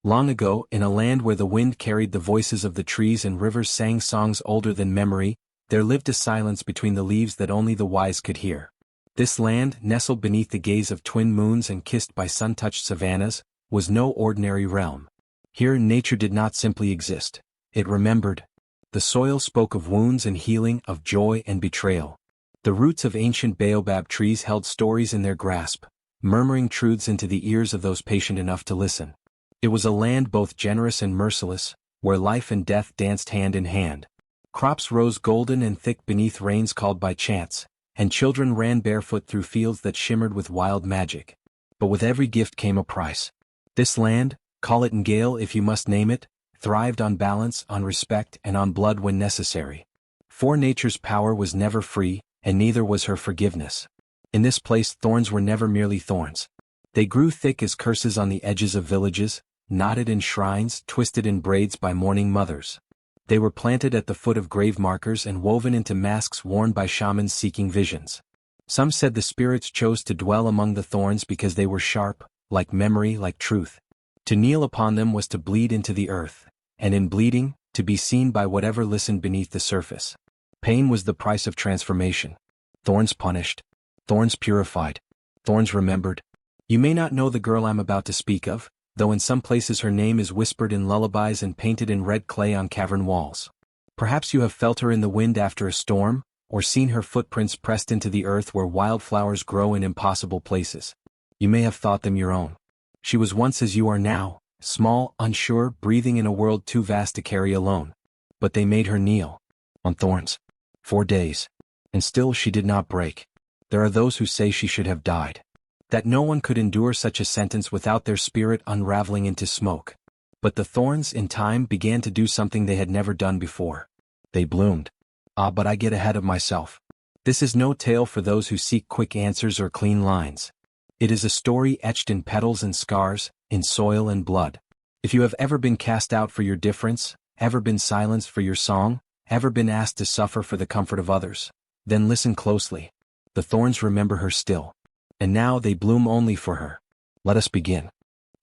Long ago, in a land where the wind carried the voices of the trees and rivers sang songs older than memory, there lived a silence between the leaves that only the wise could hear. This land, nestled beneath the gaze of twin moons and kissed by sun-touched savannas, was no ordinary realm. Here nature did not simply exist. It remembered. The soil spoke of wounds and healing, of joy and betrayal. The roots of ancient baobab trees held stories in their grasp, murmuring truths into the ears of those patient enough to listen. It was a land both generous and merciless, where life and death danced hand in hand. Crops rose golden and thick beneath rains called by chance, and children ran barefoot through fields that shimmered with wild magic. But with every gift came a price. This land, call it Ngale if you must name it, thrived on balance, on respect, and on blood when necessary. For nature's power was never free, and neither was her forgiveness. In this place thorns were never merely thorns. They grew thick as curses on the edges of villages, knotted in shrines, twisted in braids by mourning mothers. They were planted at the foot of grave markers and woven into masks worn by shamans seeking visions. Some said the spirits chose to dwell among the thorns because they were sharp, like memory, like truth. To kneel upon them was to bleed into the earth, and in bleeding, to be seen by whatever listened beneath the surface. Pain was the price of transformation. Thorns punished. Thorns purified. Thorns remembered. You may not know the girl I'm about to speak of, though in some places her name is whispered in lullabies and painted in red clay on cavern walls. Perhaps you have felt her in the wind after a storm, or seen her footprints pressed into the earth where wildflowers grow in impossible places. You may have thought them your own. She was once as you are now, small, unsure, breathing in a world too vast to carry alone. But they made her kneel. On thorns. 4 days. And still she did not break. There are those who say she should have died. That no one could endure such a sentence without their spirit unraveling into smoke. But the thorns, in time, began to do something they had never done before. They bloomed. But I get ahead of myself. This is no tale for those who seek quick answers or clean lines. It is a story etched in petals and scars, in soil and blood. If you have ever been cast out for your difference, ever been silenced for your song, ever been asked to suffer for the comfort of others, then listen closely. The thorns remember her still. And now they bloom only for her. Let us begin.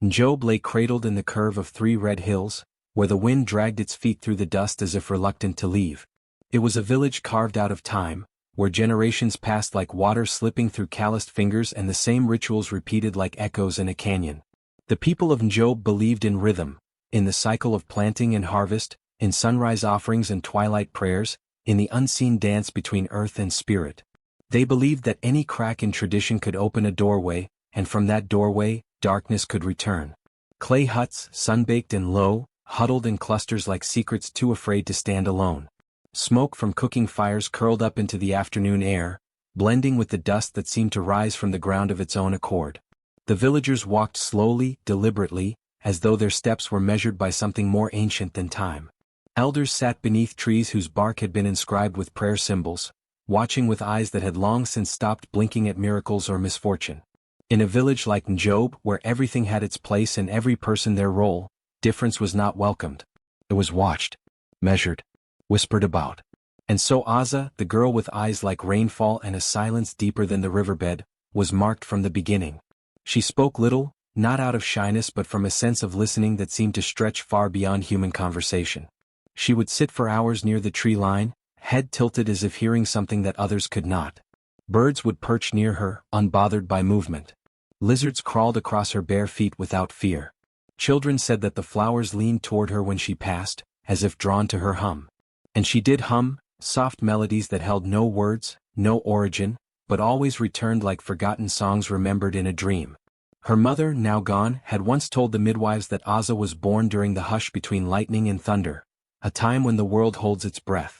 Job lay cradled in the curve of 3 red hills, where the wind dragged its feet through the dust as if reluctant to leave. It was a village carved out of time, where generations passed like water slipping through calloused fingers and the same rituals repeated like echoes in a canyon. The people of Job believed in rhythm, in the cycle of planting and harvest, in sunrise offerings and twilight prayers, in the unseen dance between earth and spirit. They believed that any crack in tradition could open a doorway, and from that doorway, darkness could return. Clay huts, sun-baked and low, huddled in clusters like secrets too afraid to stand alone. Smoke from cooking fires curled up into the afternoon air, blending with the dust that seemed to rise from the ground of its own accord. The villagers walked slowly, deliberately, as though their steps were measured by something more ancient than time. Elders sat beneath trees whose bark had been inscribed with prayer symbols, watching with eyes that had long since stopped blinking at miracles or misfortune. In a village like Job, where everything had its place and every person their role, difference was not welcomed. It was watched, measured, whispered about. And so Aza, the girl with eyes like rainfall and a silence deeper than the riverbed, was marked from the beginning. She spoke little, not out of shyness but from a sense of listening that seemed to stretch far beyond human conversation. She would sit for hours near the tree line, head tilted as if hearing something that others could not. Birds would perch near her, unbothered by movement. Lizards crawled across her bare feet without fear. Children said that the flowers leaned toward her when she passed, as if drawn to her hum. And she did hum, soft melodies that held no words, no origin, but always returned like forgotten songs remembered in a dream. Her mother, now gone, had once told the midwives that Aza was born during the hush between lightning and thunder, a time when the world holds its breath.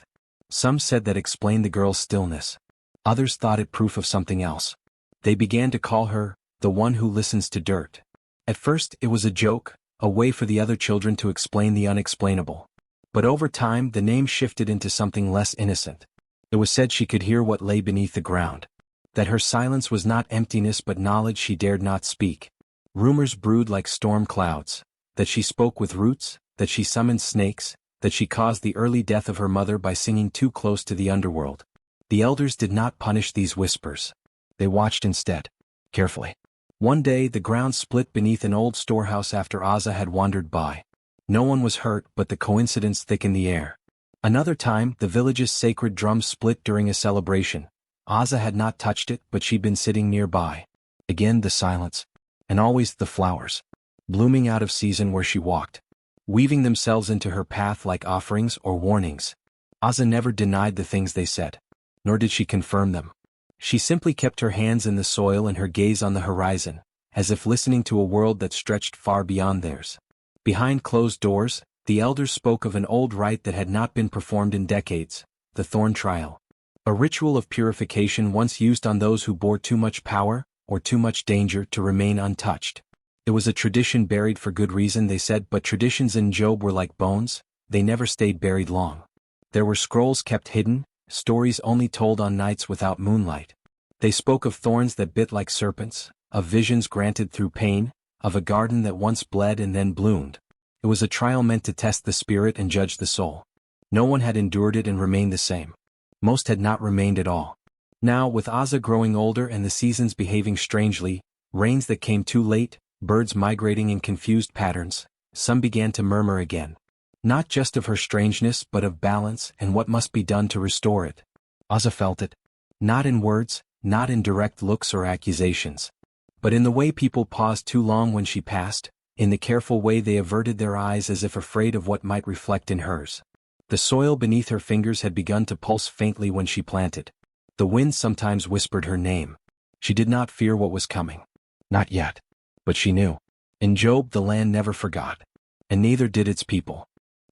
Some said that explained the girl's stillness. Others thought it proof of something else. They began to call her, the one who listens to dirt. At first it was a joke, a way for the other children to explain the unexplainable. But over time the name shifted into something less innocent. It was said she could hear what lay beneath the ground. That her silence was not emptiness but knowledge she dared not speak. Rumors brewed like storm clouds. That she spoke with roots, that she summoned snakes, that she caused the early death of her mother by singing too close to the underworld. The elders did not punish these whispers. They watched instead. Carefully. One day the ground split beneath an old storehouse after Ozza had wandered by. No one was hurt, but the coincidence thickened the air. Another time, the village's sacred drum split during a celebration. Ozza had not touched it, but she'd been sitting nearby. Again the silence. And always the flowers, blooming out of season where she walked, weaving themselves into her path like offerings or warnings. Ozza never denied the things they said, nor did she confirm them. She simply kept her hands in the soil and her gaze on the horizon, as if listening to a world that stretched far beyond theirs. Behind closed doors, the elders spoke of an old rite that had not been performed in decades, the Thorn Trial. A ritual of purification once used on those who bore too much power, or too much danger to remain untouched. It was a tradition buried for good reason, they said, but traditions in Job were like bones, they never stayed buried long. There were scrolls kept hidden, stories only told on nights without moonlight. They spoke of thorns that bit like serpents, of visions granted through pain, of a garden that once bled and then bloomed. It was a trial meant to test the spirit and judge the soul. No one had endured it and remained the same. Most had not remained at all. Now, with Ozza growing older and the seasons behaving strangely, rains that came too late, birds migrating in confused patterns, some began to murmur again. Not just of her strangeness but of balance and what must be done to restore it. Ozza felt it. Not in words, not in direct looks or accusations. But in the way people paused too long when she passed, in the careful way they averted their eyes as if afraid of what might reflect in hers. The soil beneath her fingers had begun to pulse faintly when she planted. The wind sometimes whispered her name. She did not fear what was coming. Not yet. But she knew. In Job the land never forgot. And neither did its people.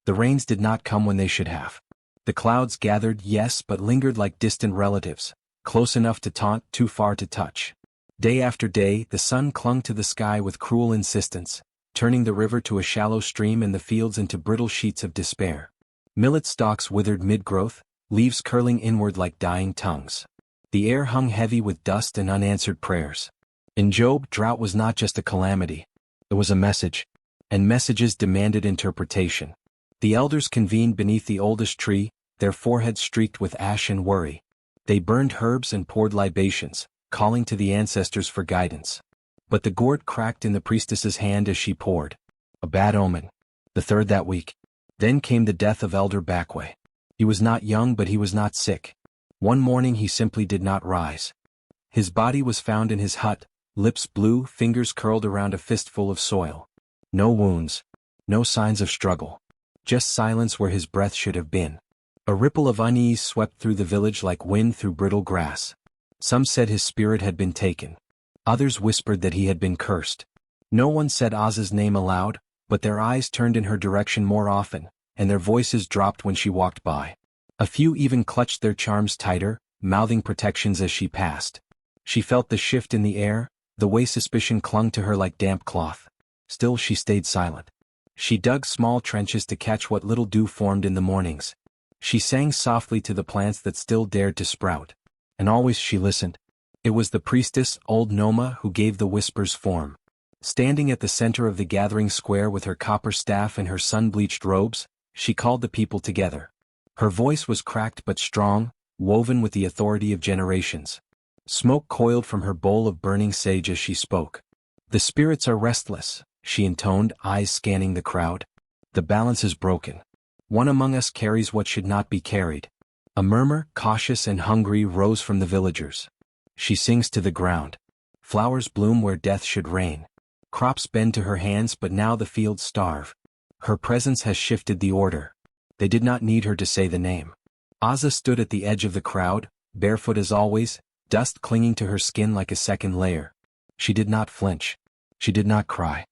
The rains did not come when they should have. The clouds gathered, yes, but lingered like distant relatives, close enough to taunt, too far to touch. Day after day, the sun clung to the sky with cruel insistence, turning the river to a shallow stream and the fields into brittle sheets of despair. Millet stalks withered mid-growth, leaves curling inward like dying tongues. The air hung heavy with dust and unanswered prayers. In Job, drought was not just a calamity. It was a message. And messages demanded interpretation. The elders convened beneath the oldest tree, their foreheads streaked with ash and worry. They burned herbs and poured libations, calling to the ancestors for guidance. But the gourd cracked in the priestess's hand as she poured. A bad omen. The third that week. Then came the death of Elder Backway. He was not young, but he was not sick. One morning he simply did not rise. His body was found in his hut, lips blue, fingers curled around a fistful of soil. No wounds. No signs of struggle. Just silence where his breath should have been. A ripple of unease swept through the village like wind through brittle grass. Some said his spirit had been taken. Others whispered that he had been cursed. No one said Ozza's name aloud, but their eyes turned in her direction more often, and their voices dropped when she walked by. A few even clutched their charms tighter, mouthing protections as she passed. She felt the shift in the air, the way suspicion clung to her like damp cloth. Still she stayed silent. She dug small trenches to catch what little dew formed in the mornings. She sang softly to the plants that still dared to sprout. And always she listened. It was the priestess, old Noma, who gave the whispers form. Standing at the center of the gathering square with her copper staff and her sun-bleached robes, she called the people together. Her voice was cracked but strong, woven with the authority of generations. Smoke coiled from her bowl of burning sage as she spoke. The spirits are restless, she intoned, eyes scanning the crowd. The balance is broken. One among us carries what should not be carried. A murmur, cautious and hungry, rose from the villagers. She sings to the ground. Flowers bloom where death should reign. Crops bend to her hands, but now the fields starve. Her presence has shifted the order. They did not need her to say the name. Ozza stood at the edge of the crowd, barefoot as always, dust clinging to her skin like a second layer. She did not flinch. She did not cry.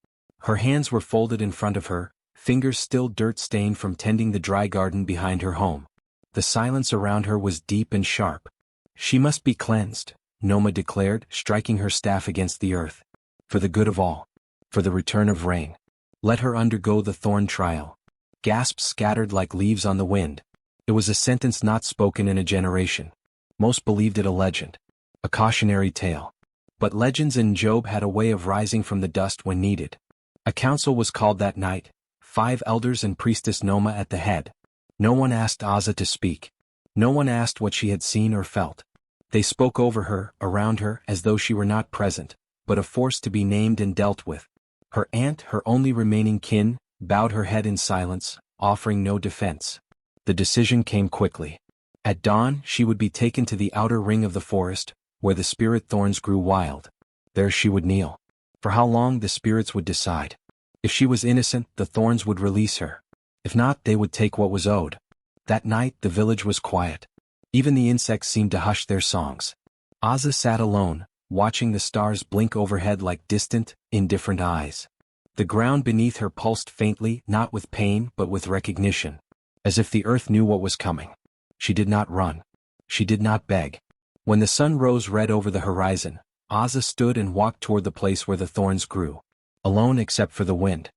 Her hands were folded in front of her, fingers still dirt-stained from tending the dry garden behind her home. The silence around her was deep and sharp. She must be cleansed, Noma declared, striking her staff against the earth. For the good of all. For the return of rain. Let her undergo the thorn trial. Gasps scattered like leaves on the wind. It was a sentence not spoken in a generation. Most believed it a legend. A cautionary tale. But legends in Job had a way of rising from the dust when needed. A council was called that night, 5 elders and priestess Noma at the head. No one asked Ozza to speak. No one asked what she had seen or felt. They spoke over her, around her, as though she were not present, but a force to be named and dealt with. Her aunt, her only remaining kin, bowed her head in silence, offering no defense. The decision came quickly. At dawn, she would be taken to the outer ring of the forest, where the spirit thorns grew wild. There she would kneel. For how long, the spirits would decide. If she was innocent, the thorns would release her. If not, they would take what was owed. That night, the village was quiet. Even the insects seemed to hush their songs. Azza sat alone, watching the stars blink overhead like distant, indifferent eyes. The ground beneath her pulsed faintly, not with pain but with recognition. As if the earth knew what was coming. She did not run. She did not beg. When the sun rose red over the horizon, Azza stood and walked toward the place where the thorns grew. Alone except for the wind.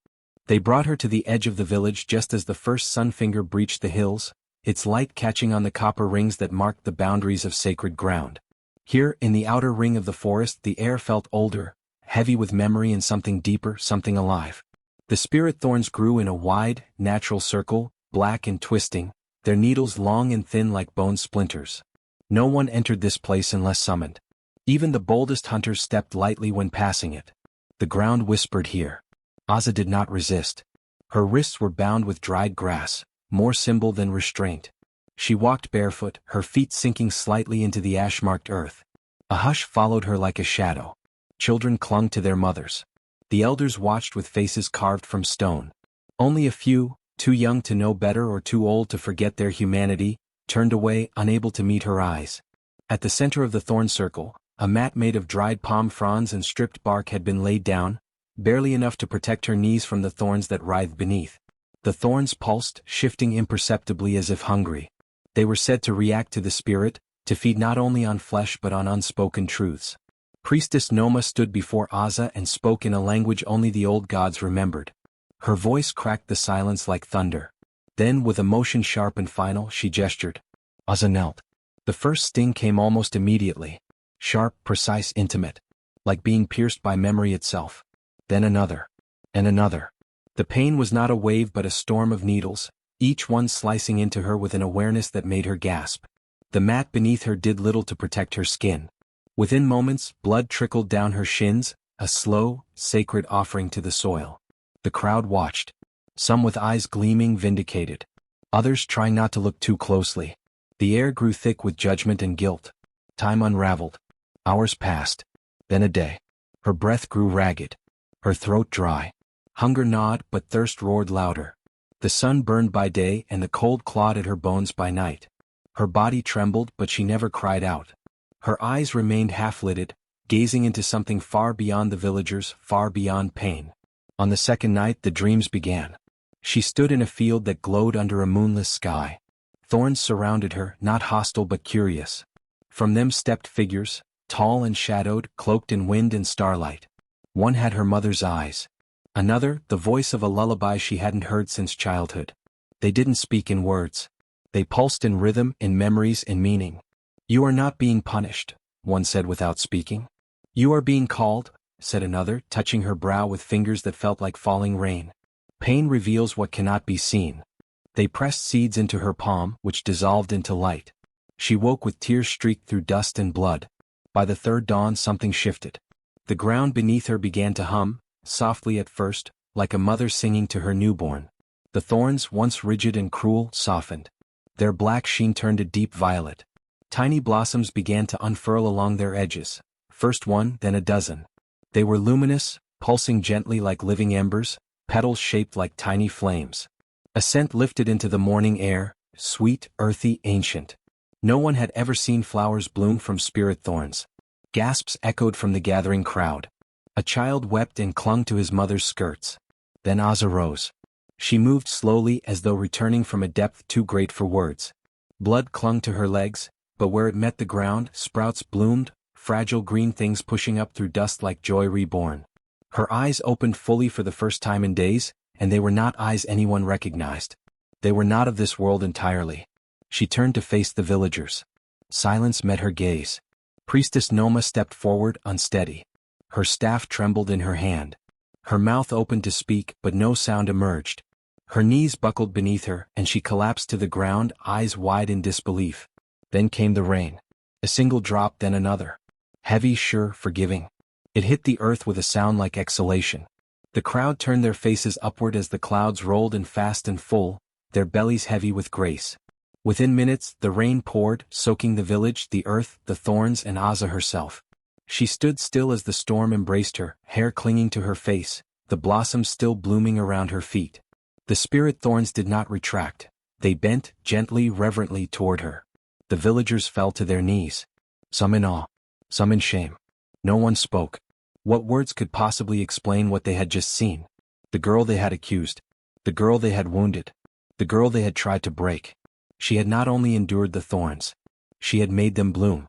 They brought her to the edge of the village just as the first sun finger breached the hills, its light catching on the copper rings that marked the boundaries of sacred ground. Here, in the outer ring of the forest, the air felt older, heavy with memory and something deeper, something alive. The spirit thorns grew in a wide, natural circle, black and twisting, their needles long and thin like bone splinters. No one entered this place unless summoned. Even the boldest hunters stepped lightly when passing it. The ground whispered here. Azza did not resist. Her wrists were bound with dried grass, more symbol than restraint. She walked barefoot, her feet sinking slightly into the ash-marked earth. A hush followed her like a shadow. Children clung to their mothers. The elders watched with faces carved from stone. Only a few, too young to know better or too old to forget their humanity, turned away, unable to meet her eyes. At the center of the thorn circle, a mat made of dried palm fronds and stripped bark had been laid down, barely enough to protect her knees from the thorns that writhed beneath. The thorns pulsed, shifting imperceptibly as if hungry. They were said to react to the spirit, to feed not only on flesh but on unspoken truths. Priestess Noma stood before Azza and spoke in a language only the old gods remembered. Her voice cracked the silence like thunder. Then, with a motion sharp and final, she gestured. Azza knelt. The first sting came almost immediately. Sharp, precise, intimate. Like being pierced by memory itself. Then another. And another. The pain was not a wave but a storm of needles, each one slicing into her with an awareness that made her gasp. The mat beneath her did little to protect her skin. Within moments, blood trickled down her shins, a slow, sacred offering to the soil. The crowd watched. Some with eyes gleaming, vindicated. Others trying not to look too closely. The air grew thick with judgment and guilt. Time unraveled. Hours passed. Then a day. Her breath grew ragged. Her throat dry. Hunger gnawed, but thirst roared louder. The sun burned by day and the cold clawed at her bones by night. Her body trembled, but she never cried out. Her eyes remained half-lidded, gazing into something far beyond the villagers, far beyond pain. On the second night, the dreams began. She stood in a field that glowed under a moonless sky. Thorns surrounded her, not hostile but curious. From them stepped figures, tall and shadowed, cloaked in wind and starlight. One had her mother's eyes. Another, the voice of a lullaby she hadn't heard since childhood. They didn't speak in words. They pulsed in rhythm, in memories, in meaning. You are not being punished, one said without speaking. You are being called, said another, touching her brow with fingers that felt like falling rain. Pain reveals what cannot be seen. They pressed seeds into her palm, which dissolved into light. She woke with tears streaked through dust and blood. By the third dawn something shifted. The ground beneath her began to hum, softly at first, like a mother singing to her newborn. The thorns, once rigid and cruel, softened. Their black sheen turned a deep violet. Tiny blossoms began to unfurl along their edges, first one, then a dozen. They were luminous, pulsing gently like living embers, petals shaped like tiny flames. A scent lifted into the morning air, sweet, earthy, ancient. No one had ever seen flowers bloom from spirit thorns. Gasps echoed from the gathering crowd. A child wept and clung to his mother's skirts. Then Azza rose. She moved slowly as though returning from a depth too great for words. Blood clung to her legs, but where it met the ground, sprouts bloomed, fragile green things pushing up through dust like joy reborn. Her eyes opened fully for the first time in days, and they were not eyes anyone recognized. They were not of this world entirely. She turned to face the villagers. Silence met her gaze. Priestess Noma stepped forward, unsteady. Her staff trembled in her hand. Her mouth opened to speak, but no sound emerged. Her knees buckled beneath her, and she collapsed to the ground, eyes wide in disbelief. Then came the rain. A single drop, then another. Heavy, sure, forgiving. It hit the earth with a sound like exhalation. The crowd turned their faces upward as the clouds rolled in fast and full, their bellies heavy with grace. Within minutes, the rain poured, soaking the village, the earth, the thorns, and Aza herself. She stood still as the storm embraced her, hair clinging to her face, the blossoms still blooming around her feet. The spirit thorns did not retract. They bent, gently, reverently toward her. The villagers fell to their knees. Some in awe, some in shame. No one spoke. What words could possibly explain what they had just seen? The girl they had accused. The girl they had wounded. The girl they had tried to break. She had not only endured the thorns. She had made them bloom.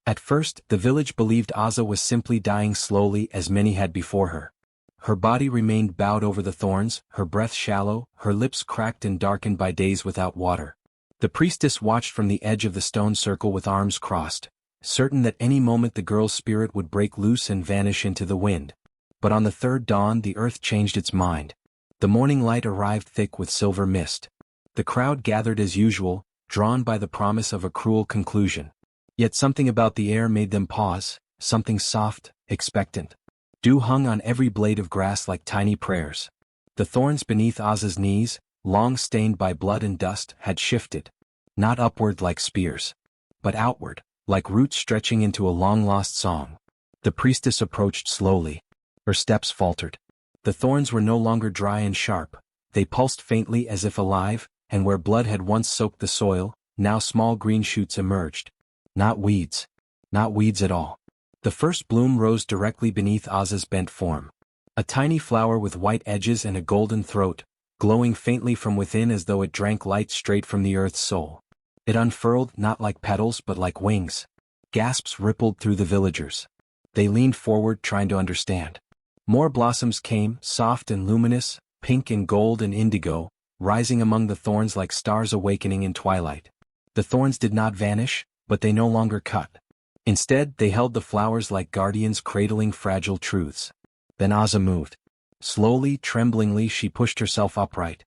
At first, the village believed Aza was simply dying slowly as many had before her. Her body remained bowed over the thorns, her breath shallow, her lips cracked and darkened by days without water. The priestess watched from the edge of the stone circle with arms crossed, certain that any moment the girl's spirit would break loose and vanish into the wind. But on the third dawn the earth changed its mind. The morning light arrived thick with silver mist. The crowd gathered as usual, drawn by the promise of a cruel conclusion. Yet something about the air made them pause, something soft, expectant. Dew hung on every blade of grass like tiny prayers. The thorns beneath Aza's knees, long stained by blood and dust, had shifted. Not upward like spears, but outward, like roots stretching into a long-lost song. The priestess approached slowly. Her steps faltered. The thorns were no longer dry and sharp. They pulsed faintly as if alive, and where blood had once soaked the soil, now small green shoots emerged. Not weeds. Not weeds at all. The first bloom rose directly beneath Aza's bent form. A tiny flower with white edges and a golden throat, glowing faintly from within as though it drank light straight from the earth's soul. It unfurled not like petals but like wings. Gasps rippled through the villagers. They leaned forward trying to understand. More blossoms came, soft and luminous, pink and gold and indigo, rising among the thorns like stars awakening in twilight. The thorns did not vanish, but they no longer cut. Instead, they held the flowers like guardians cradling fragile truths. Then Aza moved. Slowly, tremblingly, she pushed herself upright.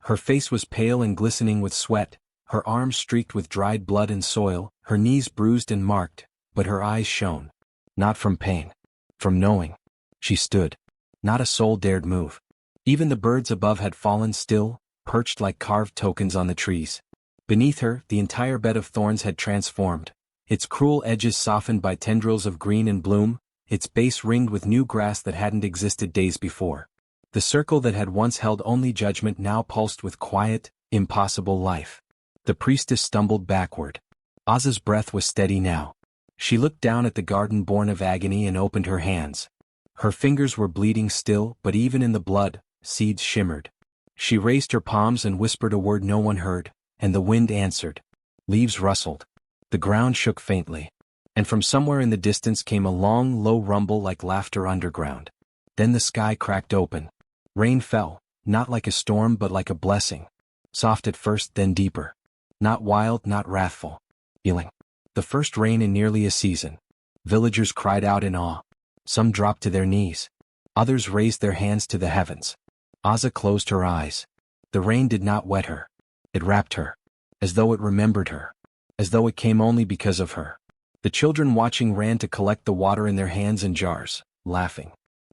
Her face was pale and glistening with sweat, her arms streaked with dried blood and soil, her knees bruised and marked, but her eyes shone. Not from pain. From knowing. She stood. Not a soul dared move. Even the birds above had fallen still, perched like carved tokens on the trees. Beneath her, the entire bed of thorns had transformed, its cruel edges softened by tendrils of green and bloom, its base ringed with new grass that hadn't existed days before. The circle that had once held only judgment now pulsed with quiet, impossible life. The priestess stumbled backward. Aza's breath was steady now. She looked down at the garden born of agony and opened her hands. Her fingers were bleeding still, but even in the blood, seeds shimmered. She raised her palms and whispered a word no one heard, and the wind answered. Leaves rustled. The ground shook faintly. And from somewhere in the distance came a long, low rumble like laughter underground. Then the sky cracked open. Rain fell, not like a storm but like a blessing. Soft at first, then deeper. Not wild, not wrathful. Healing. The first rain in nearly a season. Villagers cried out in awe. Some dropped to their knees. Others raised their hands to the heavens. Aza closed her eyes. The rain did not wet her. It wrapped her. As though it remembered her. As though it came only because of her. The children watching ran to collect the water in their hands and jars, laughing.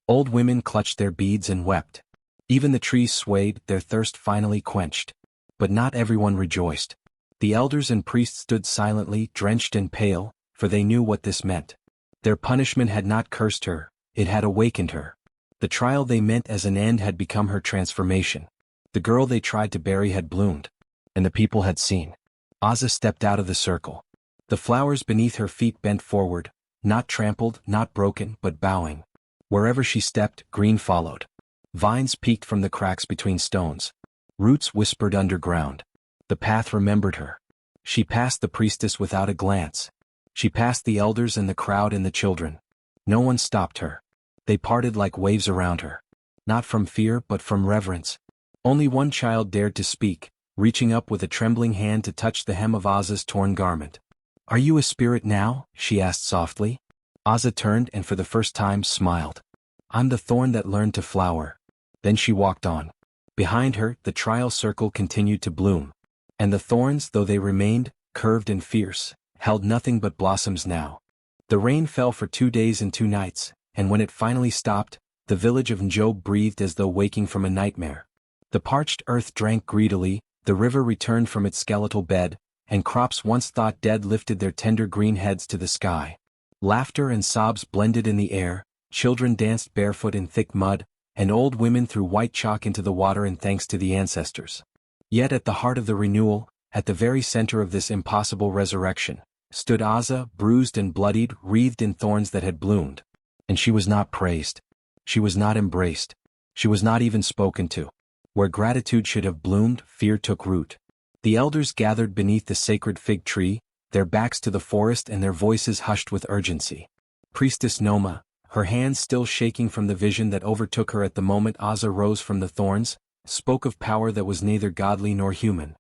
Old women clutched their beads and wept. Even the trees swayed, their thirst finally quenched. But not everyone rejoiced. The elders and priests stood silently, drenched and pale, for they knew what this meant. Their punishment had not cursed her, it had awakened her. The trial they meant as an end had become her transformation. The girl they tried to bury had bloomed. And the people had seen. Aza stepped out of the circle. The flowers beneath her feet bent forward, not trampled, not broken, but bowing. Wherever she stepped, green followed. Vines peeked from the cracks between stones. Roots whispered underground. The path remembered her. She passed the priestess without a glance. She passed the elders and the crowd and the children. No one stopped her. They parted like waves around her. Not from fear but from reverence. Only one child dared to speak, reaching up with a trembling hand to touch the hem of Aza's torn garment. Are you a spirit now? She asked softly. Aza turned and for the first time smiled. I'm the thorn that learned to flower. Then she walked on. Behind her, the trial circle continued to bloom. And the thorns, though they remained, curved and fierce, held nothing but blossoms now. The rain fell for 2 days and 2 nights, and when it finally stopped, the village of Njob breathed as though waking from a nightmare. The parched earth drank greedily, the river returned from its skeletal bed, and crops once thought dead lifted their tender green heads to the sky. Laughter and sobs blended in the air, children danced barefoot in thick mud, and old women threw white chalk into the water in thanks to the ancestors. Yet at the heart of the renewal, at the very center of this impossible resurrection, stood Azza, bruised and bloodied, wreathed in thorns that had bloomed. And she was not praised. She was not embraced. She was not even spoken to. Where gratitude should have bloomed, fear took root. The elders gathered beneath the sacred fig tree, their backs to the forest and their voices hushed with urgency. Priestess Noma, her hands still shaking from the vision that overtook her at the moment Azza rose from the thorns, spoke of power that was neither godly nor human.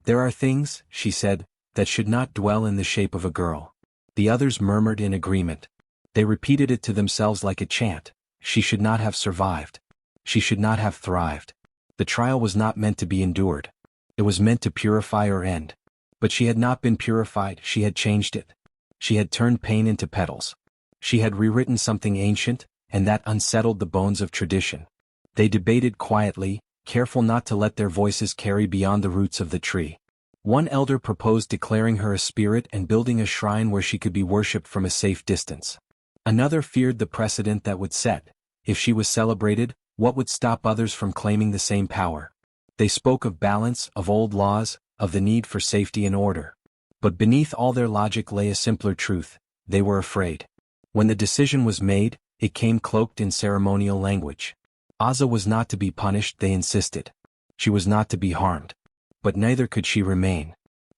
There are things, she said, that should not dwell in the shape of a girl. The others murmured in agreement. They repeated it to themselves like a chant. She should not have survived. She should not have thrived. The trial was not meant to be endured. It was meant to purify or end. But she had not been purified, she had changed it. She had turned pain into petals. She had rewritten something ancient, and that unsettled the bones of tradition. They debated quietly, careful not to let their voices carry beyond the roots of the tree. One elder proposed declaring her a spirit and building a shrine where she could be worshipped from a safe distance. Another feared the precedent that would set. If she was celebrated, what would stop others from claiming the same power? They spoke of balance, of old laws, of the need for safety and order. But beneath all their logic lay a simpler truth: they were afraid. When the decision was made, it came cloaked in ceremonial language. Azza was not to be punished, they insisted. She was not to be harmed. But neither could she remain.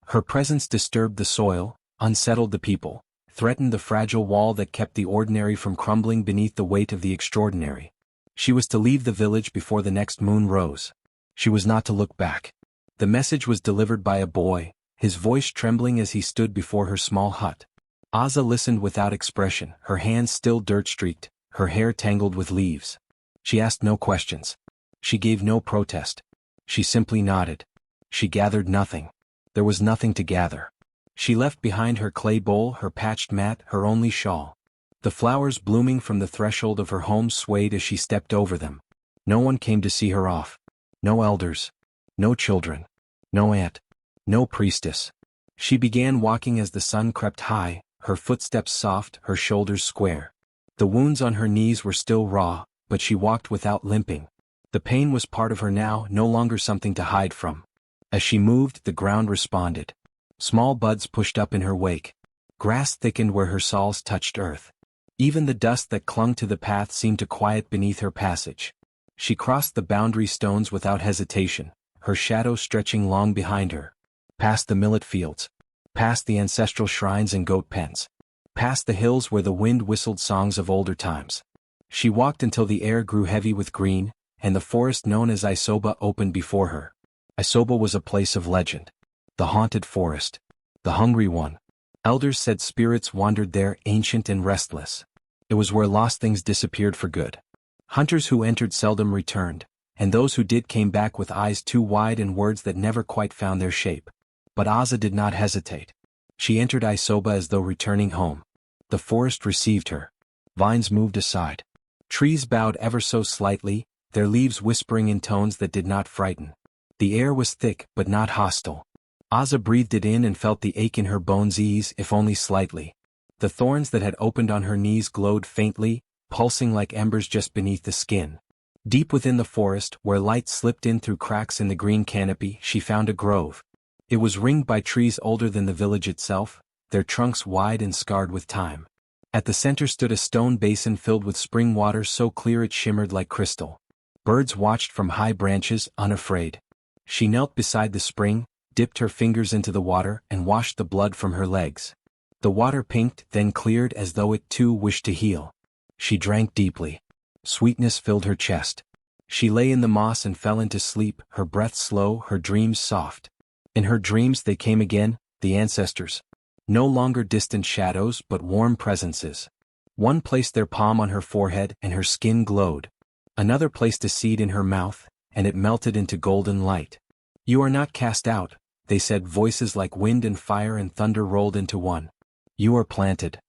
Her presence disturbed the soil, unsettled the people, threatened the fragile wall that kept the ordinary from crumbling beneath the weight of the extraordinary. She was to leave the village before the next moon rose. She was not to look back. The message was delivered by a boy, his voice trembling as he stood before her small hut. Azza listened without expression, her hands still dirt-streaked, her hair tangled with leaves. She asked no questions. She gave no protest. She simply nodded. She gathered nothing. There was nothing to gather. She left behind her clay bowl, her patched mat, her only shawl. The flowers blooming from the threshold of her home swayed as she stepped over them. No one came to see her off. No elders. No children. No aunt. No priestess. She began walking as the sun crept high, her footsteps soft, her shoulders square. The wounds on her knees were still raw, but she walked without limping. The pain was part of her now, no longer something to hide from. As she moved, the ground responded. Small buds pushed up in her wake. Grass thickened where her soles touched earth. Even the dust that clung to the path seemed to quiet beneath her passage. She crossed the boundary stones without hesitation, her shadow stretching long behind her. Past the millet fields. Past the ancestral shrines and goat pens. Past the hills where the wind whistled songs of older times. She walked until the air grew heavy with green, and the forest known as Isoba opened before her. Isoba was a place of legend. The haunted forest. The hungry one. Elders said spirits wandered there, ancient and restless. It was where lost things disappeared for good. Hunters who entered seldom returned, and those who did came back with eyes too wide and words that never quite found their shape. But Azza did not hesitate. She entered Isoba as though returning home. The forest received her. Vines moved aside. Trees bowed ever so slightly, their leaves whispering in tones that did not frighten. The air was thick but not hostile. Azza breathed it in and felt the ache in her bones ease, if only slightly. The thorns that had opened on her knees glowed faintly, pulsing like embers just beneath the skin. Deep within the forest, where light slipped in through cracks in the green canopy, she found a grove. It was ringed by trees older than the village itself, their trunks wide and scarred with time. At the center stood a stone basin filled with spring water so clear it shimmered like crystal. Birds watched from high branches, unafraid. She knelt beside the spring, dipped her fingers into the water, and washed the blood from her legs. The water pinked, then cleared as though it too wished to heal. She drank deeply. Sweetness filled her chest. She lay in the moss and fell into sleep, her breath slow, her dreams soft. In her dreams they came again, the ancestors. No longer distant shadows but warm presences. One placed their palm on her forehead and her skin glowed. Another placed a seed in her mouth, and it melted into golden light. You are not cast out, they said, voices like wind and fire and thunder rolled into one. You are planted.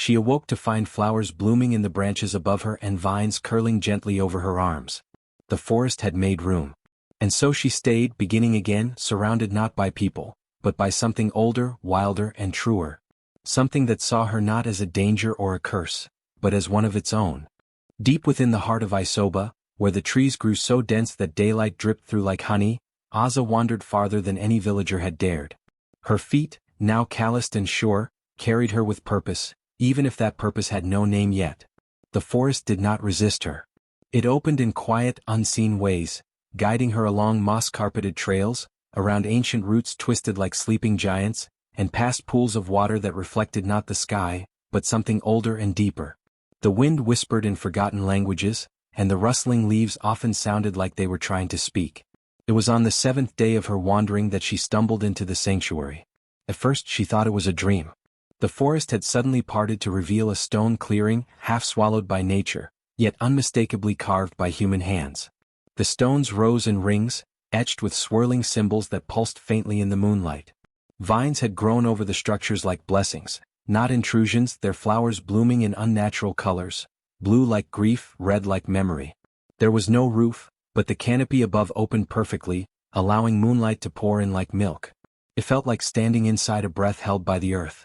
She awoke to find flowers blooming in the branches above her and vines curling gently over her arms. The forest had made room. And so she stayed, beginning again, surrounded not by people, but by something older, wilder, and truer. Something that saw her not as a danger or a curse, but as one of its own. Deep within the heart of Isoba, where the trees grew so dense that daylight dripped through like honey, Aza wandered farther than any villager had dared. Her feet, now calloused and sure, carried her with purpose, even if that purpose had no name yet. The forest did not resist her. It opened in quiet, unseen ways, guiding her along moss-carpeted trails, around ancient roots twisted like sleeping giants, and past pools of water that reflected not the sky, but something older and deeper. The wind whispered in forgotten languages, and the rustling leaves often sounded like they were trying to speak. It was on the 7th day of her wandering that she stumbled into the sanctuary. At first she thought it was a dream. The forest had suddenly parted to reveal a stone clearing, half swallowed by nature, yet unmistakably carved by human hands. The stones rose in rings, etched with swirling symbols that pulsed faintly in the moonlight. Vines had grown over the structures like blessings, not intrusions, their flowers blooming in unnatural colors, blue like grief, red like memory. There was no roof, but the canopy above opened perfectly, allowing moonlight to pour in like milk. It felt like standing inside a breath held by the earth.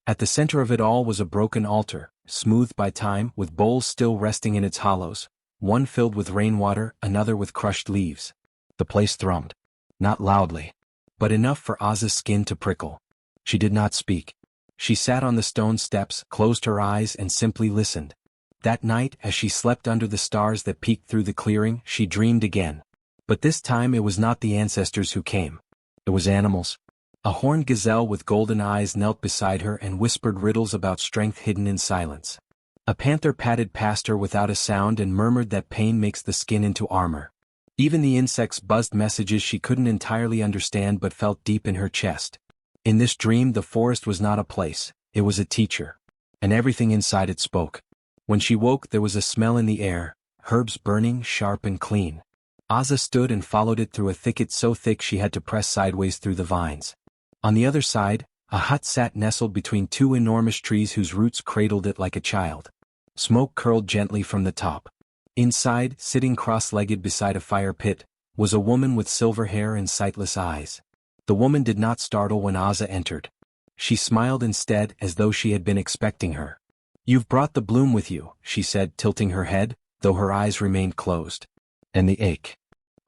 At the center of it all was a broken altar, smoothed by time, with bowls still resting in its hollows, one filled with rainwater, another with crushed leaves. The place thrummed. Not loudly, but enough for Aza's skin to prickle. She did not speak. She sat on the stone steps, closed her eyes and simply listened. That night, as she slept under the stars that peeked through the clearing, she dreamed again. But this time it was not the ancestors who came. It was animals. A horned gazelle with golden eyes knelt beside her and whispered riddles about strength hidden in silence. A panther padded past her without a sound and murmured that pain makes the skin into armor. Even the insects buzzed messages she couldn't entirely understand but felt deep in her chest. In this dream the forest was not a place, it was a teacher. And everything inside it spoke. When she woke there was a smell in the air, herbs burning, sharp and clean. Aza stood and followed it through a thicket so thick she had to press sideways through the vines. On the other side, a hut sat nestled between two enormous trees whose roots cradled it like a child. Smoke curled gently from the top. Inside, sitting cross-legged beside a fire pit, was a woman with silver hair and sightless eyes. The woman did not startle when Aza entered. She smiled instead as though she had been expecting her. "You've brought the bloom with you," she said, tilting her head, though her eyes remained closed. "And the ache."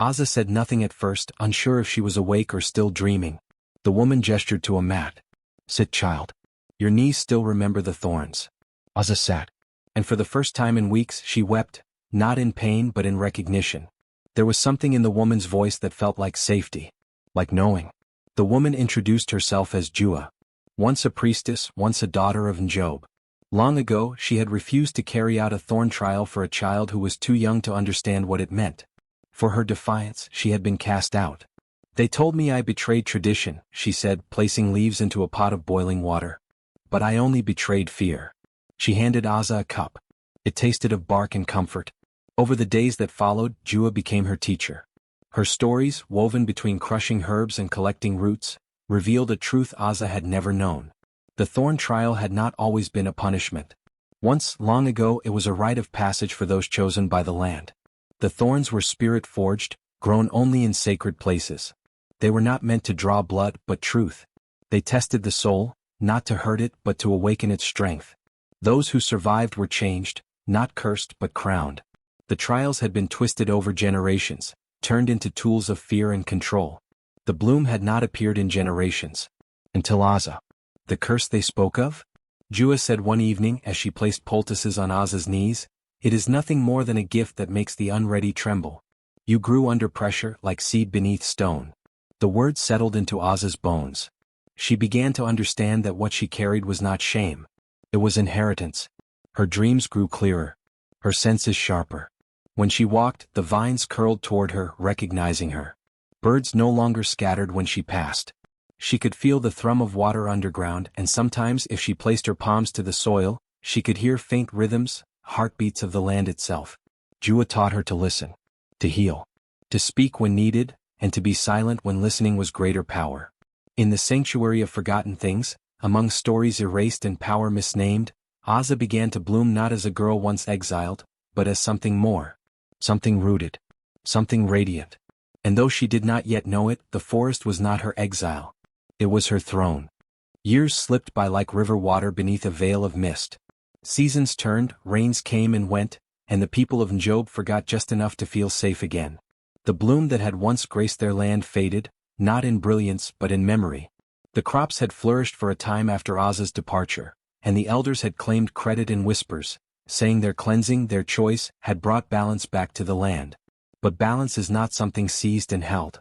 Aza said nothing at first, unsure if she was awake or still dreaming. The woman gestured to a mat. "Sit, child. Your knees still remember the thorns." Aza sat. And for the first time in weeks she wept, not in pain but in recognition. There was something in the woman's voice that felt like safety. Like knowing. The woman introduced herself as Jua. Once a priestess, once a daughter of Njob. Long ago she had refused to carry out a thorn trial for a child who was too young to understand what it meant. For her defiance, she had been cast out. "They told me I betrayed tradition," she said, placing leaves into a pot of boiling water. "But I only betrayed fear." She handed Aza a cup. It tasted of bark and comfort. Over the days that followed, Jua became her teacher. Her stories, woven between crushing herbs and collecting roots, revealed a truth Aza had never known. The thorn trial had not always been a punishment. Once, long ago, it was a rite of passage for those chosen by the land. The thorns were spirit-forged, grown only in sacred places. They were not meant to draw blood, but truth. They tested the soul, not to hurt it, but to awaken its strength. Those who survived were changed, not cursed, but crowned. The trials had been twisted over generations, turned into tools of fear and control. The bloom had not appeared in generations. Until Aza. "The curse they spoke of?" Jua said one evening as she placed poultices on Aza's knees. "It is nothing more than a gift that makes the unready tremble. You grew under pressure like seed beneath stone." The words settled into Aza's bones. She began to understand that what she carried was not shame. It was inheritance. Her dreams grew clearer. Her senses sharper. When she walked, the vines curled toward her, recognizing her. Birds no longer scattered when she passed. She could feel the thrum of water underground, and sometimes if she placed her palms to the soil, she could hear faint rhythms, heartbeats of the land itself. Jua taught her to listen. To heal. To speak when needed, and to be silent when listening was greater power. In the sanctuary of forgotten things, among stories erased and power misnamed, Aza began to bloom not as a girl once exiled, but as something more. Something rooted. Something radiant. And though she did not yet know it, the forest was not her exile. It was her throne. Years slipped by like river water beneath a veil of mist. Seasons turned, rains came and went, and the people of Njob forgot just enough to feel safe again. The bloom that had once graced their land faded, not in brilliance but in memory. The crops had flourished for a time after Aza's departure, and the elders had claimed credit in whispers, saying their cleansing, their choice, had brought balance back to the land. But balance is not something seized and held.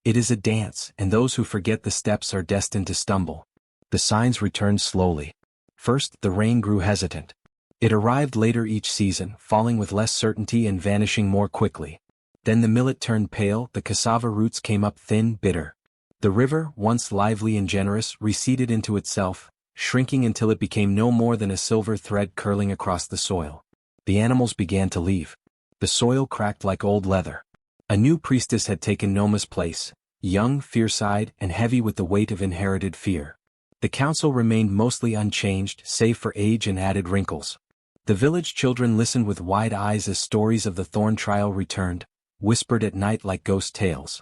It is a dance, and those who forget the steps are destined to stumble. The signs returned slowly. First, the rain grew hesitant. It arrived later each season, falling with less certainty and vanishing more quickly. Then the millet turned pale, the cassava roots came up thin, bitter. The river, once lively and generous, receded into itself, shrinking until it became no more than a silver thread curling across the soil. The animals began to leave. The soil cracked like old leather. A new priestess had taken Noma's place, young, fierce-eyed, and heavy with the weight of inherited fear. The council remained mostly unchanged, save for age and added wrinkles. The village children listened with wide eyes as stories of the Thorn trial returned, whispered at night like ghost tales.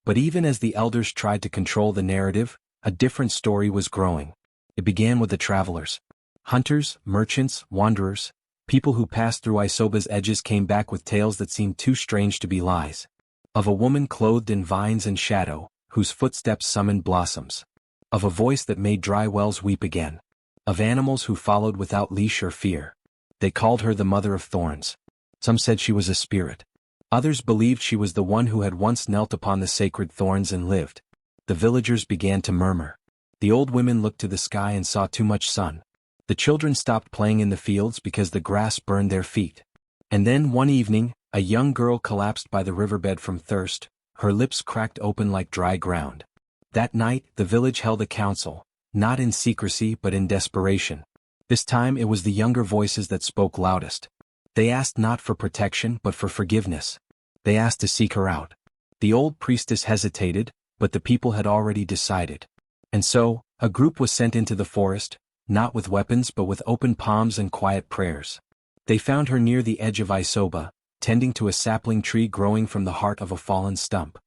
But even as the elders tried to control the narrative, a different story was growing. It began with the travelers. Hunters, merchants, wanderers, people who passed through Isoba's edges came back with tales that seemed too strange to be lies. Of a woman clothed in vines and shadow, whose footsteps summoned blossoms. Of a voice that made dry wells weep again. Of animals who followed without leash or fear. They called her the mother of thorns. Some said she was a spirit. Others believed she was the one who had once knelt upon the sacred thorns and lived. The villagers began to murmur. The old women looked to the sky and saw too much sun. The children stopped playing in the fields because the grass burned their feet. And then one evening, a young girl collapsed by the riverbed from thirst, her lips cracked open like dry ground. That night, the village held a council, not in secrecy but in desperation. This time it was the younger voices that spoke loudest. They asked not for protection but for forgiveness. They asked to seek her out. The old priestess hesitated, but the people had already decided. And so, a group was sent into the forest, not with weapons but with open palms and quiet prayers. They found her near the edge of Isoba, tending to a sapling tree growing from the heart of a fallen stump.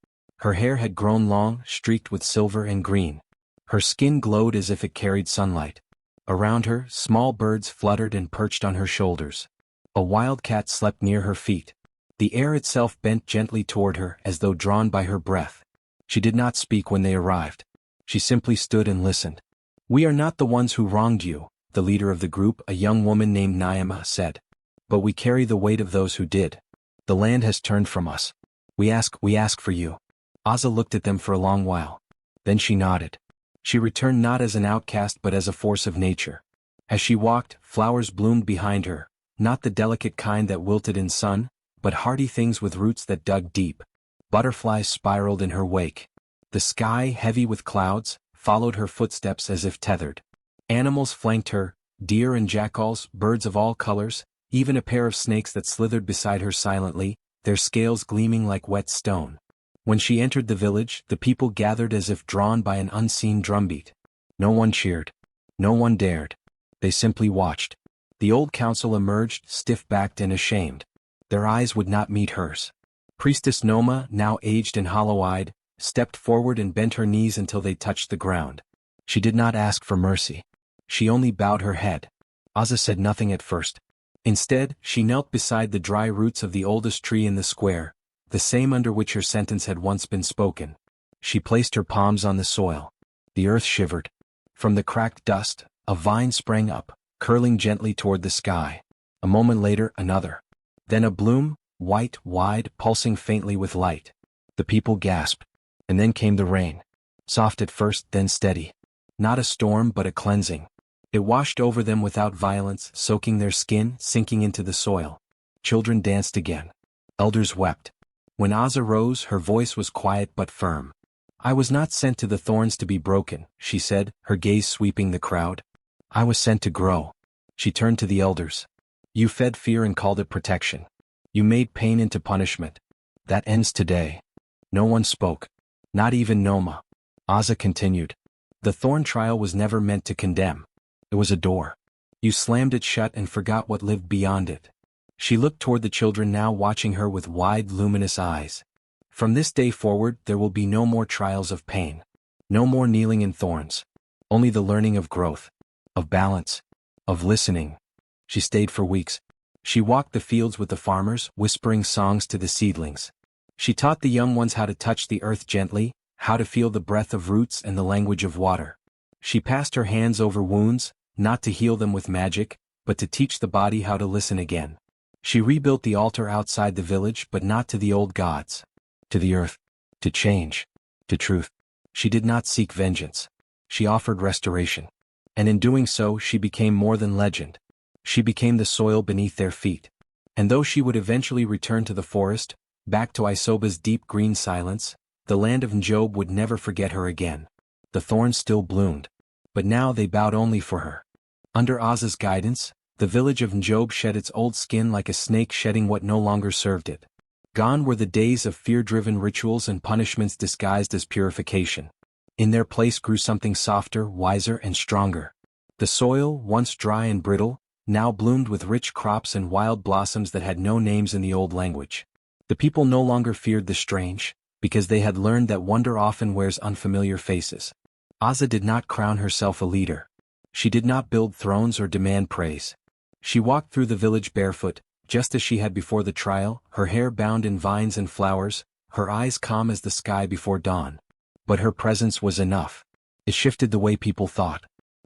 Her hair had grown long, streaked with silver and green. Her skin glowed as if it carried sunlight. Around her, small birds fluttered and perched on her shoulders. A wild cat slept near her feet. The air itself bent gently toward her as though drawn by her breath. She did not speak when they arrived. She simply stood and listened. "We are not the ones who wronged you," the leader of the group, a young woman named Naima, said. "But we carry the weight of those who did. The land has turned from us. We ask for you." Aza looked at them for a long while. Then she nodded. She returned not as an outcast but as a force of nature. As she walked, flowers bloomed behind her, not the delicate kind that wilted in sun, but hardy things with roots that dug deep. Butterflies spiraled in her wake. The sky, heavy with clouds, followed her footsteps as if tethered. Animals flanked her, deer and jackals, birds of all colors, even a pair of snakes that slithered beside her silently, their scales gleaming like wet stone. When she entered the village, the people gathered as if drawn by an unseen drumbeat. No one cheered. No one dared. They simply watched. The old council emerged, stiff-backed and ashamed. Their eyes would not meet hers. Priestess Noma, now aged and hollow-eyed, stepped forward and bent her knees until they touched the ground. She did not ask for mercy. She only bowed her head. Aza said nothing at first. Instead, she knelt beside the dry roots of the oldest tree in the square, the same under which her sentence had once been spoken. She placed her palms on the soil. The earth shivered. From the cracked dust, a vine sprang up, curling gently toward the sky. A moment later, another. Then a bloom, white, wide, pulsing faintly with light. The people gasped. And then came the rain. Soft at first, then steady. Not a storm but a cleansing. It washed over them without violence, soaking their skin, sinking into the soil. Children danced again. Elders wept. When Aza rose, her voice was quiet but firm. "I was not sent to the thorns to be broken," she said, her gaze sweeping the crowd. "I was sent to grow." She turned to the elders. "You fed fear and called it protection. You made pain into punishment. That ends today." No one spoke. Not even Noma. Aza continued. "The thorn trial was never meant to condemn. It was a door. You slammed it shut and forgot what lived beyond it. She looked toward the children now watching her with wide, luminous eyes. From this day forward there will be no more trials of pain. No more kneeling in thorns. Only the learning of growth. Of balance. Of listening. She stayed for weeks. She walked the fields with the farmers, whispering songs to the seedlings. She taught the young ones how to touch the earth gently, how to feel the breath of roots and the language of water. She passed her hands over wounds, not to heal them with magic, but to teach the body how to listen again. She rebuilt the altar outside the village, but not to the old gods. To the earth. To change. To truth. She did not seek vengeance. She offered restoration. And in doing so she became more than legend. She became the soil beneath their feet. And though she would eventually return to the forest, back to Isoba's deep green silence, the land of Njob would never forget her again. The thorns still bloomed. But now they bowed only for her. Under Azza's guidance, the village of Njob shed its old skin like a snake shedding what no longer served it. Gone were the days of fear-driven rituals and punishments disguised as purification. In their place grew something softer, wiser, and stronger. The soil, once dry and brittle, now bloomed with rich crops and wild blossoms that had no names in the old language. The people no longer feared the strange, because they had learned that wonder often wears unfamiliar faces. Azza did not crown herself a leader. She did not build thrones or demand praise. She walked through the village barefoot, just as she had before the trial, her hair bound in vines and flowers, her eyes calm as the sky before dawn. But her presence was enough. It shifted the way people thought.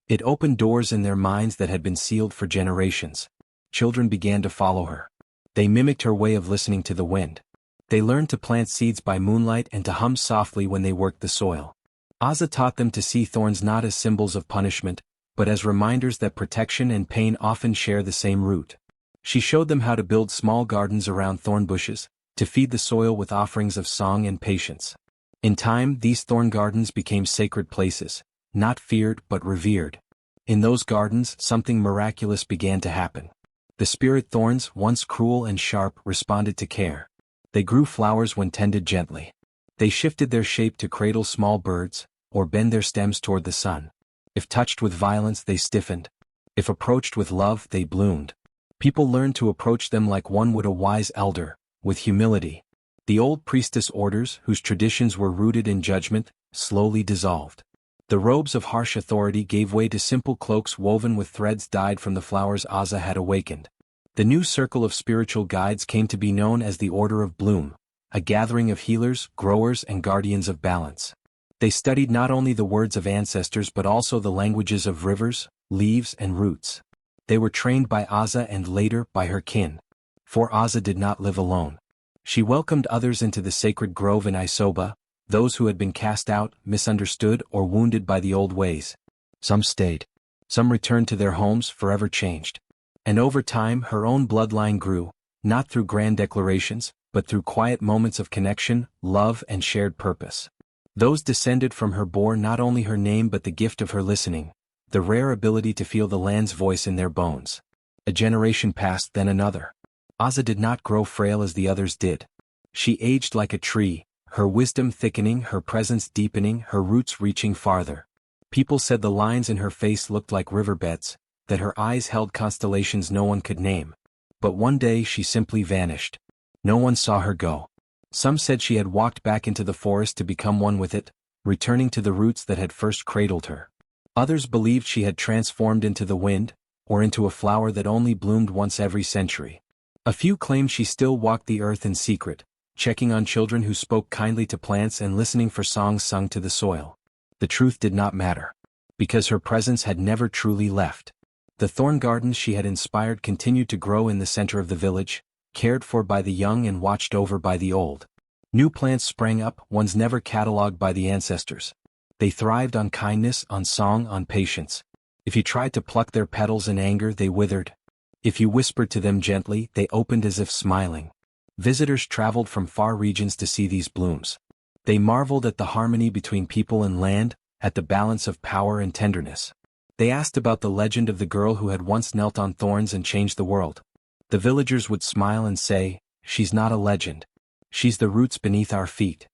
It opened doors in their minds that had been sealed for generations. Children began to follow her. They mimicked her way of listening to the wind. They learned to plant seeds by moonlight and to hum softly when they worked the soil. Azza taught them to see thorns not as symbols of punishment, but as reminders that protection and pain often share the same root. She showed them how to build small gardens around thorn bushes, to feed the soil with offerings of song and patience. In time, these thorn gardens became sacred places, not feared but revered. In those gardens, something miraculous began to happen. The spirit thorns, once cruel and sharp, responded to care. They grew flowers when tended gently. They shifted their shape to cradle small birds, or bend their stems toward the sun. If touched with violence, they stiffened. If approached with love, they bloomed. People learned to approach them like one would a wise elder, with humility. The old priestess orders, whose traditions were rooted in judgment, slowly dissolved. The robes of harsh authority gave way to simple cloaks woven with threads dyed from the flowers Azza had awakened. The new circle of spiritual guides came to be known as the Order of Bloom, a gathering of healers, growers, and guardians of balance. They studied not only the words of ancestors but also the languages of rivers, leaves, and roots. They were trained by Azza and later by her kin. For Azza did not live alone. She welcomed others into the sacred grove in Isoba, those who had been cast out, misunderstood, or wounded by the old ways. Some stayed. Some returned to their homes, forever changed. And over time her own bloodline grew, not through grand declarations, but through quiet moments of connection, love, and shared purpose. Those descended from her bore not only her name but the gift of her listening, the rare ability to feel the land's voice in their bones. A generation passed, then another. Azza did not grow frail as the others did. She aged like a tree, her wisdom thickening, her presence deepening, her roots reaching farther. People said the lines in her face looked like riverbeds, that her eyes held constellations no one could name. But one day she simply vanished. No one saw her go. Some said she had walked back into the forest to become one with it, returning to the roots that had first cradled her. Others believed she had transformed into the wind, or into a flower that only bloomed once every century. A few claimed she still walked the earth in secret, checking on children who spoke kindly to plants and listening for songs sung to the soil. The truth did not matter, because her presence had never truly left. The thorn gardens she had inspired continued to grow in the center of the village, cared for by the young and watched over by the old. New plants sprang up, ones never catalogued by the ancestors. They thrived on kindness, on song, on patience. If you tried to pluck their petals in anger, they withered. If you whispered to them gently, they opened as if smiling. Visitors traveled from far regions to see these blooms. They marveled at the harmony between people and land, at the balance of power and tenderness. They asked about the legend of the girl who had once knelt on thorns and changed the world. The villagers would smile and say, "She's not a legend. She's the roots beneath our feet."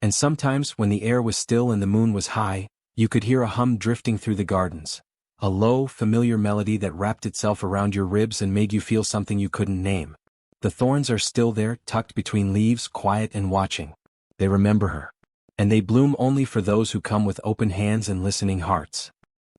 And sometimes, when the air was still and the moon was high, you could hear a hum drifting through the gardens. a low, familiar melody that wrapped itself around your ribs and made you feel something you couldn't name. The thorns are still there, tucked between leaves, quiet and watching. They remember her. And they bloom only for those who come with open hands and listening hearts.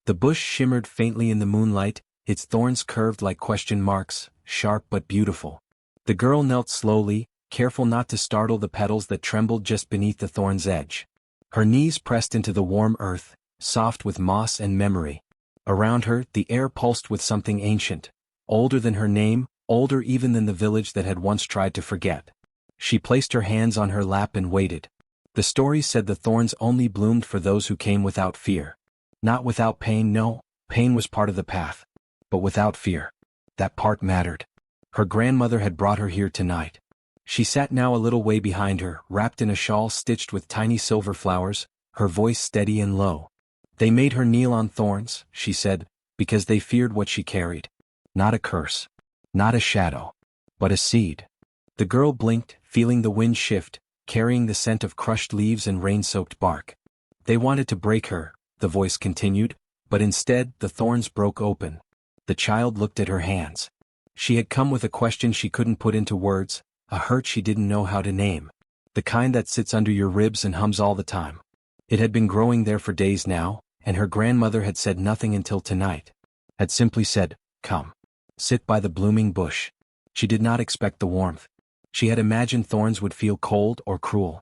The bush shimmered faintly in the moonlight, its thorns curved like question marks, sharp but beautiful. The girl knelt slowly, careful not to startle the petals that trembled just beneath the thorn's edge. Her knees pressed into the warm earth, soft with moss and memory. Around her, the air pulsed with something ancient, older than her name, older even than the village that had once tried to forget. She placed her hands on her lap and waited. The story said the thorns only bloomed for those who came without fear. Not without pain, no, pain was part of the path. But without fear. That part mattered. Her grandmother had brought her here tonight. She sat now a little way behind her, wrapped in a shawl stitched with tiny silver flowers, her voice steady and low. They made her kneel on thorns, she said, because they feared what she carried. Not a curse. Not a shadow. But a seed. The girl blinked, feeling the wind shift, carrying the scent of crushed leaves and rain-soaked bark. They wanted to break her, the voice continued, but instead the thorns broke open. The child looked at her hands. She had come with a question she couldn't put into words, a hurt she didn't know how to name. The kind that sits under your ribs and hums all the time. It had been growing there for days now, and her grandmother had said nothing until tonight. Had simply said, "Come. Sit by the blooming bush." She did not expect the warmth. She had imagined thorns would feel cold or cruel.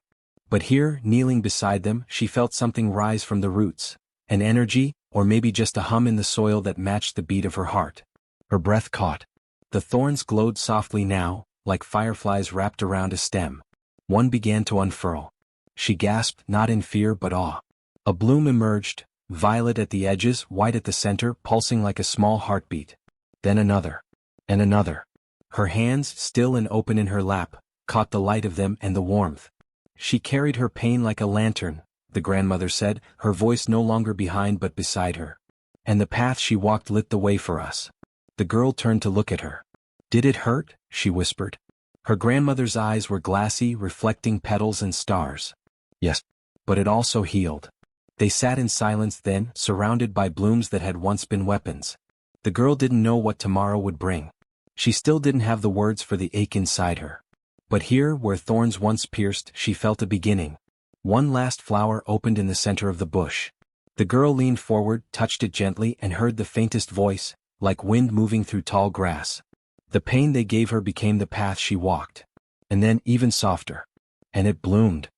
But here, kneeling beside them, she felt something rise from the roots. An energy, or maybe just a hum in the soil that matched the beat of her heart. Her breath caught. The thorns glowed softly now, like fireflies wrapped around a stem. One began to unfurl. She gasped, not in fear but awe. A bloom emerged, violet at the edges, white at the center, pulsing like a small heartbeat. Then another. And another. Her hands, still and open in her lap, caught the light of them and the warmth. She carried her pain like a lantern, the grandmother said, her voice no longer behind but beside her. And the path she walked lit the way for us. The girl turned to look at her. "Did it hurt?" she whispered. Her grandmother's eyes were glassy, reflecting petals and stars. "Yes. But it also healed." They sat in silence then, surrounded by blooms that had once been weapons. The girl didn't know what tomorrow would bring. She still didn't have the words for the ache inside her. But here, where thorns once pierced, she felt a beginning. One last flower opened in the center of the bush. The girl leaned forward, touched it gently, and heard the faintest voice, like wind moving through tall grass. The pain they gave her became the path she walked. And then even softer. And it bloomed.